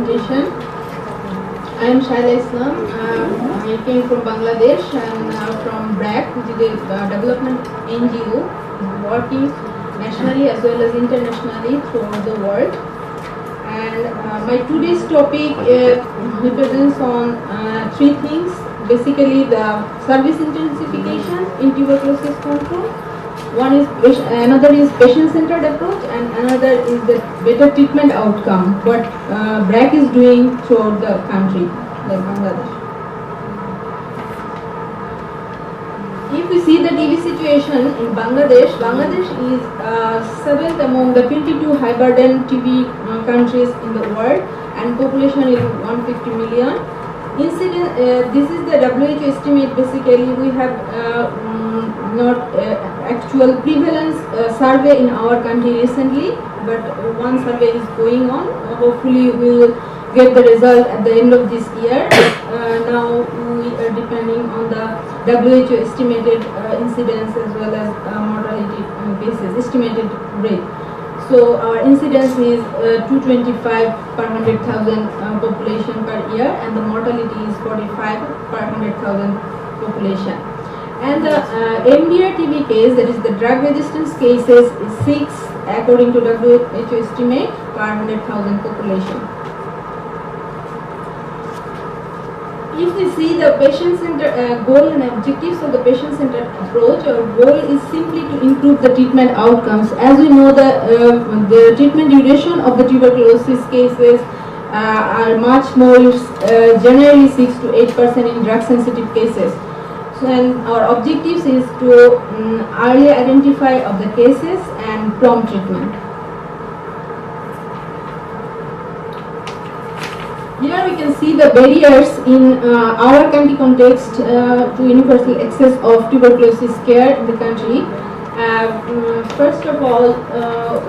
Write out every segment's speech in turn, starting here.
presentation. I am Shaila Islam. I came from Bangladesh and from BRAC, which is a development NGO working nationally as well as internationally throughout the world. And my today's topic represents on three things. Basically, the service intensification in tuberculosis control. Another is patient-centered approach, and another is the better treatment outcome. What BRAC is doing throughout the country, like Bangladesh. If we see the TB situation in Bangladesh, Bangladesh is 7th among the 22 high burden TB countries in the world, and population is 150 million. This is the WHO estimate. Basically, we have not actual prevalence survey in our country recently, but one survey is going on. Hopefully, we will get the result at the end of this year. Now we are depending on the WHO estimated incidence as well as mortality cases, estimated rate. So our incidence is 225 per 100,000 population per year, and the mortality is 45 per 100,000 population. And the MDR TB case, that is the drug resistance cases, is 6 according to WHO estimate per 100,000 population. If we see the patient-centered goal and objectives of the patient-centered approach, our goal is simply to improve the treatment outcomes. As we know, the treatment duration of the tuberculosis cases are much more, generally 6 to 8% in drug-sensitive cases. So, and our objectives is to early identify of the cases and prompt treatment. Here we can see the barriers in our country context to universal access of tuberculosis care in the country. First of all,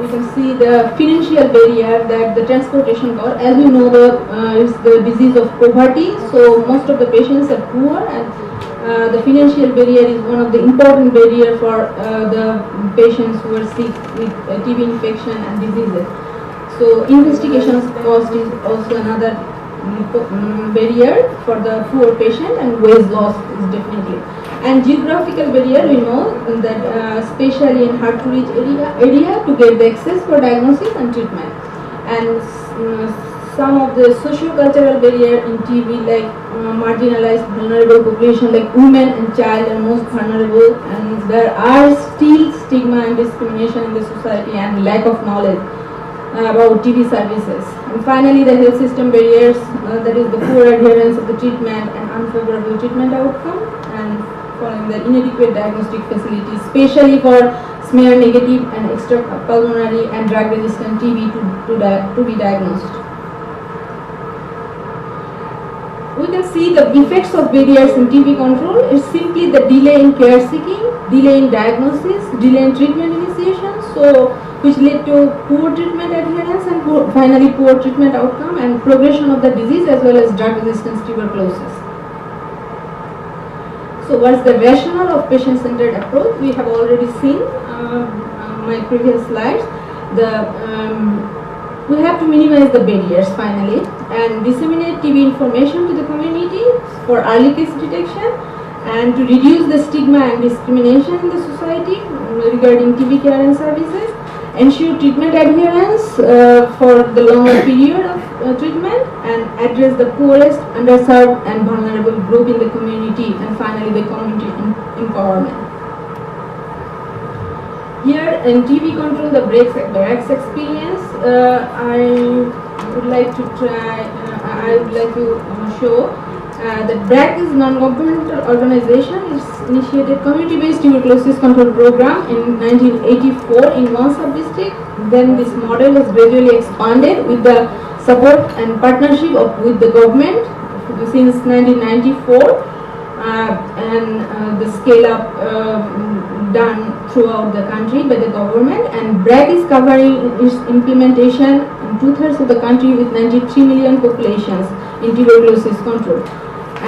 we can see the financial barrier, that the transportation cost. As we know, is the disease of poverty, so most of the patients are poor, and the financial barrier is one of the important barrier for the patients who are sick with TB infection and diseases. So investigation cost is also another barrier for the poor patient, and wage loss is definitely. And geographical barrier, we know that especially in hard to reach area to get the access for diagnosis and treatment. And some of the socio-cultural barrier in TB, like marginalized vulnerable population like women and child are most vulnerable, and there are still stigma and discrimination in the society and lack of knowledge about TB services. And finally, the health system barriers, that is the poor adherence of the treatment and unfavorable treatment outcome, and following the inadequate diagnostic facilities, especially for smear negative and extrapulmonary and drug resistant TB to be diagnosed. We can see the effects of barriers in TB control is simply the delay in care seeking, delay in diagnosis, delay in treatment initiation, so which led to poor treatment adherence and finally poor treatment outcome and progression of the disease as well as drug resistance tuberculosis. So what's the rationale of patient-centered approach? We have already seen my previous slides. We have to minimize the barriers finally and disseminate TB information to the community for early case detection, and to reduce the stigma and discrimination in the society regarding TB care and services, ensure treatment adherence for the longer period of treatment, and address the poorest, underserved and vulnerable group in the community, and finally the community empowerment. Here in TB control, the BRAC's experience, I would like to show that BRAC is a non-governmental organization. It's initiated community-based tuberculosis control program in 1984 in one sub-district. Then this model was gradually expanded with the support and partnership with the government since 1994, and the scale-up done throughout the country by the government. And BRAC is covering its implementation in 2/3 of the country with 93 million populations in tuberculosis control.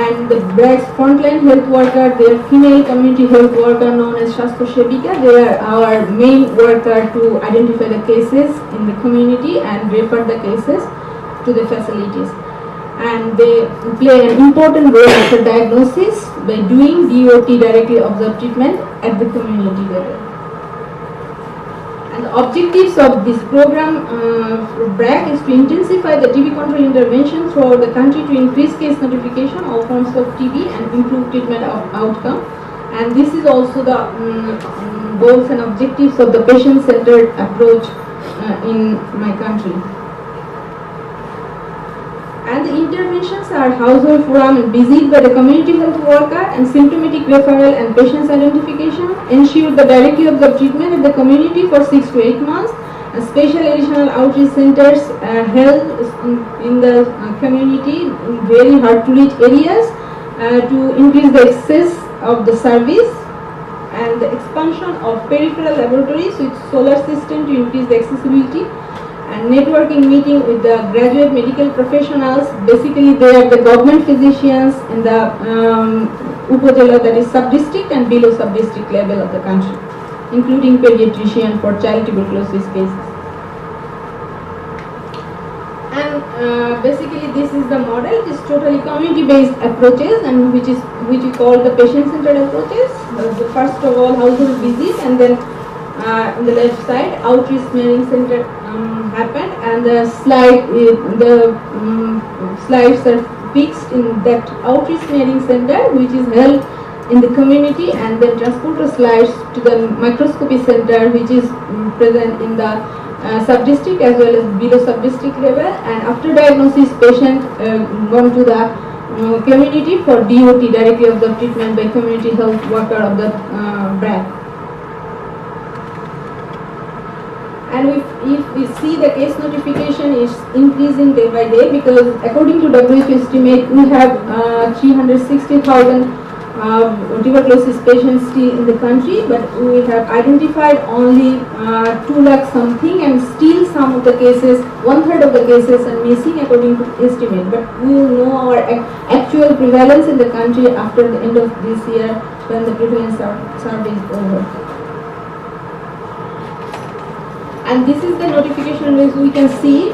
And the BRAC's frontline health worker, they are female community health worker known as Shastro Shebika. They are our main worker to identify the cases in the community and refer the cases. to the facilities. And they play an important role after diagnosis by doing DOT, directly observed treatment, at the community level. And the objectives of this program BRAC is to intensify the TB control intervention throughout the country to increase case notification, all forms of TB, and improve treatment outcome. And this is also the goals and objectives of the patient-centered approach in my country. And the interventions are household forum and visit by the community health worker and symptomatic referral and patient's identification, ensure the directly observed treatment in the community for 6 to 8 months, and special additional outreach centers held in the community in very hard to reach areas to increase the access of the service, and the expansion of peripheral laboratories with solar system to increase the accessibility, and networking meeting with the graduate medical professionals. Basically, they are the government physicians in the Upazila, that is sub-district and below sub-district level of the country, including pediatrician for child tuberculosis cases. And basically, this is the model. It is totally community-based approaches, and which we call the patient-centered approaches. The first of all, household visit, and then on the left side, outreach smearing center happened, and the slides are fixed in that outreach smearing center, which is held in the community, and then transporter slides to the microscopy center, which is present in the sub-district as well as below sub-district level. And after diagnosis, patient gone to the community for DOT, directly observed treatment by community health worker of the BRAC. And if we see the case notification is increasing day by day, because according to WHO estimate, we have 360,000 tuberculosis patients still in the country, but we have identified only 2 lakh something, and still some of the cases, 1/3 of the cases are missing according to estimate. But we will know our actual prevalence in the country after the end of this year, when the prevalence survey is over. And this is the notification list we can see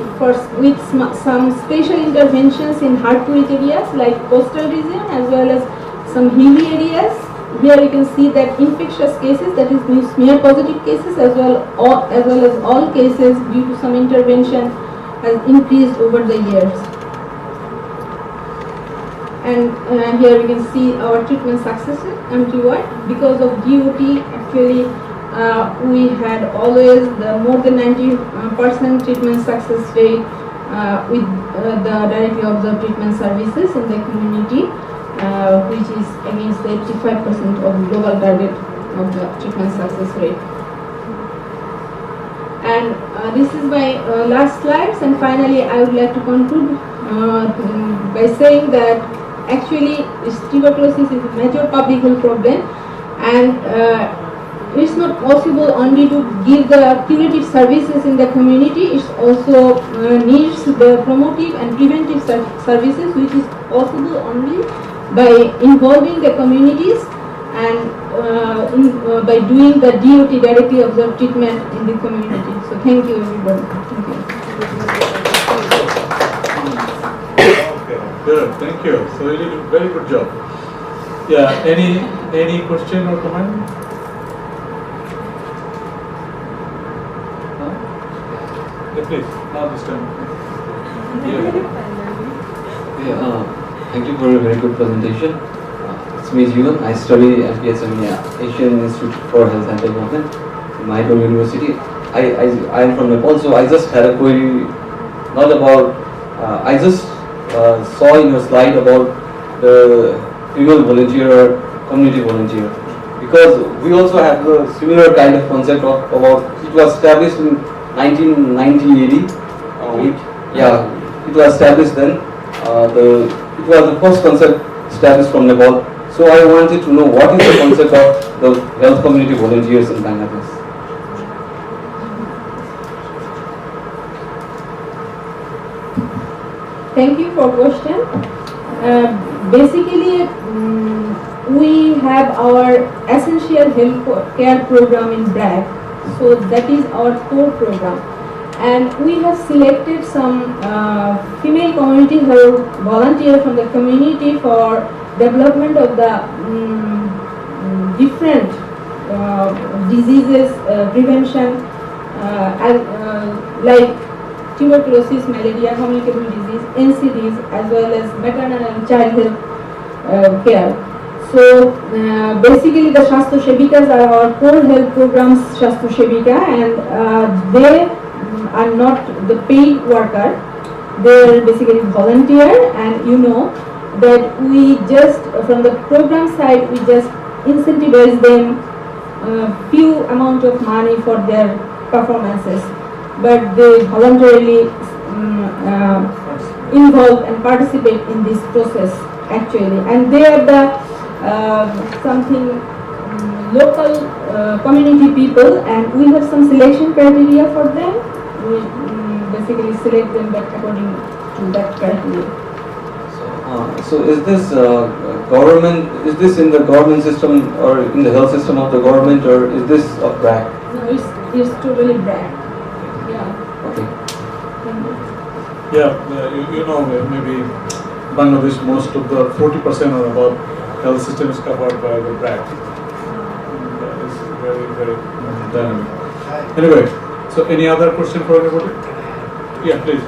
with some special interventions in hard to reach areas like coastal region as well as some hilly areas. Here you can see that infectious cases, that is smear positive cases, as well as all cases due to some intervention has increased over the years. And here you can see our treatment successes countrywide. Because of DOT, actually we had always the more than 90% treatment success rate with the directly observed treatment services in the community, which is against the 85% of global target of the treatment success rate. And this is my last slides, and finally I would like to conclude by saying that actually tuberculosis is a major public health problem, and it's not possible only to give the curative services in the community. It also needs the promotive and preventive services, which is possible only by involving the communities and by doing the DOT, directly observed treatment in the community. So thank you everybody. Thank you. Okay, good, thank you. So you did a very good job. Yeah, any question or comment? Yeah, please, now this time. Thank you for a very good presentation. It's me, Jeevan. I study MPSME, Asian Institute for Health and Development in Mahidol University. I am from Nepal, so I just had a query, not about, I just saw in your slide about the female volunteer or community volunteer. Because we also have the similar kind of concept of about, it was established in 1990-80. It was established then. It was the first concept established from Nepal. So I wanted to know what is the concept of the health community volunteers in Bangladesh. Thank you for question. Basically, we have our essential health care program in BRAC. So that is our core program. And we have selected some female community health volunteer from the community for development of the different diseases prevention, like tuberculosis, malaria, communicable disease, NCDs, as well as maternal and child health care. So basically the Shastro Shebikas are our core health programs Shastro Shebika, and they are not the paid worker. They are basically volunteer, and you know that we just from the program side we just incentivize them few amount of money for their performances, but they voluntarily involve and participate in this process actually, and they are the something local community people, and we have some selection criteria for them. We basically select them according to that criteria. So is this government? Is this in the government system or in the health system of the government, or is this a BRAC? No, it's totally BRAC. Yeah. Okay. Yeah, you know, maybe Bangladesh, most of the 40% or above health system is covered by the BRAC. That is very, very dynamic. Anyway, so any other question for anybody? Yeah, please.